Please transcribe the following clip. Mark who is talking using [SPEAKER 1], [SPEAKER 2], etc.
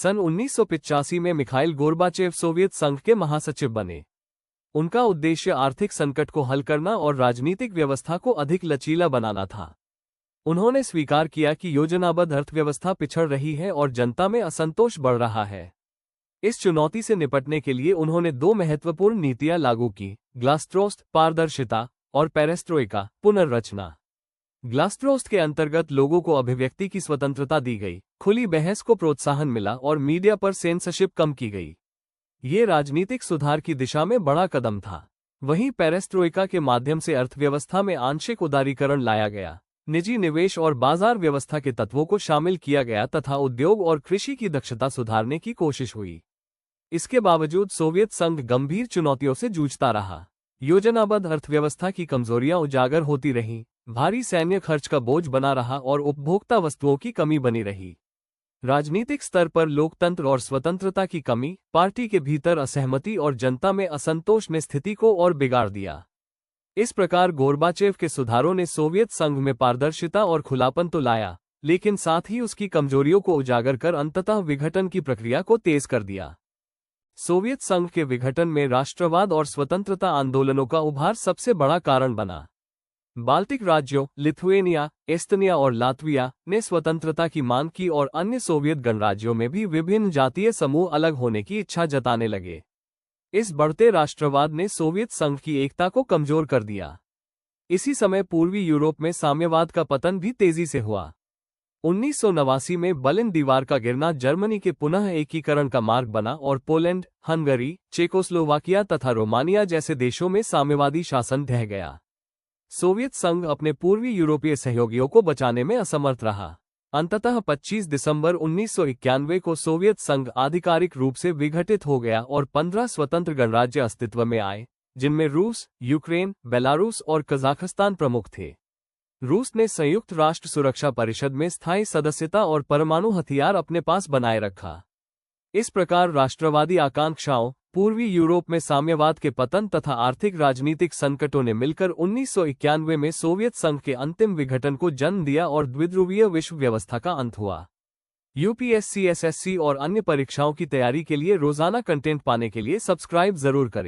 [SPEAKER 1] सन 1985 में Mikhail Gorbachev Soviet संघ के महासचिव बने। उनका उद्देश्य आर्थिक संकट को हल करना और राजनीतिक व्यवस्था को अधिक लचीला बनाना था। उन्होंने स्वीकार किया कि योजनाबद्ध अर्थव्यवस्था पिछड़ रही है और जनता में असंतोष बढ़ रहा है। इस चुनौती से निपटने के लिए उन्होंने दो महत्वपूर्ण नीतियां लागू की: ग्लासनोस्ट पारदर्शिता और पेरेस्ट्रोइका पुनर्रचना। ग्लासनोस्ट के अंतर्गत लोगों को अभिव्यक्ति की स्वतंत्रता दी गई, खुली बहस को प्रोत्साहन मिला और मीडिया पर सेंसरशिप कम की गई। ये राजनीतिक सुधार की दिशा में बड़ा कदम था। वहीं पेरेस्ट्रोइका के माध्यम से अर्थव्यवस्था में आंशिक उदारीकरण लाया गया, निजी निवेश और बाजार व्यवस्था के तत्वों को शामिल किया गया तथा उद्योग और कृषि की दक्षता सुधारने की कोशिश हुई। इसके बावजूद सोवियत संघ गंभीर चुनौतियों से जूझता रहा। योजनाबद्ध अर्थव्यवस्था की कमजोरियां उजागर होती रहीं, भारी सैन्य खर्च का बोझ बना रहा और उपभोक्ता वस्तुओं की कमी बनी रही। राजनीतिक स्तर पर लोकतंत्र और स्वतंत्रता की कमी, पार्टी के भीतर असहमति और जनता में असंतोष ने स्थिति को और बिगाड़ दिया। इस प्रकार गोर्बाचेव के सुधारों ने सोवियत संघ में पारदर्शिता और खुलापन तो लाया, लेकिन साथ ही उसकी कमजोरियों को उजागर कर अंततः विघटन की प्रक्रिया को तेज कर दिया। सोवियत संघ के विघटन में राष्ट्रवाद और स्वतंत्रता आंदोलनों का उभार सबसे बड़ा कारण बना। बाल्टिक राज्यों लिथुएनिया, एस्तोनिया और लातविया ने स्वतंत्रता की मांग की और अन्य सोवियत गणराज्यों में भी विभिन्न जातीय समूह अलग होने की इच्छा जताने लगे। इस बढ़ते राष्ट्रवाद ने सोवियत संघ की एकता को कमजोर कर दिया। इसी समय पूर्वी यूरोप में साम्यवाद का पतन भी तेजी से हुआ। 1989 में बर्लिन दीवार का गिरना जर्मनी के पुनः एकीकरण का मार्ग बना और पोलैंड, हंगरी, चेकोस्लोवाकिया तथा रोमानिया जैसे देशों में साम्यवादी शासन ढह गया। सोवियत संघ अपने पूर्वी यूरोपीय सहयोगियों को बचाने में असमर्थ रहा। अंततः 25 दिसंबर 1991 को सोवियत संघ आधिकारिक रूप से विघटित हो गया और 15 स्वतंत्र गणराज्य अस्तित्व में आए, जिनमें रूस, यूक्रेन, बेलारूस और कजाकिस्तान प्रमुख थे। रूस ने संयुक्त राष्ट्र सुरक्षा परिषद में स्थायी सदस्यता और परमाणु हथियार अपने पास बनाए रखा। इस प्रकार राष्ट्रवादी आकांक्षाओं, पूर्वी यूरोप में साम्यवाद के पतन तथा आर्थिक राजनीतिक संकटों ने मिलकर 1991 में सोवियत संघ के अंतिम विघटन को जन्म दिया और द्विध्रुवीय विश्व व्यवस्था का अंत हुआ। यूपीएससी, एसएससी और अन्य परीक्षाओं की तैयारी के लिए रोजाना कंटेंट पाने के लिए सब्सक्राइब जरूर करें।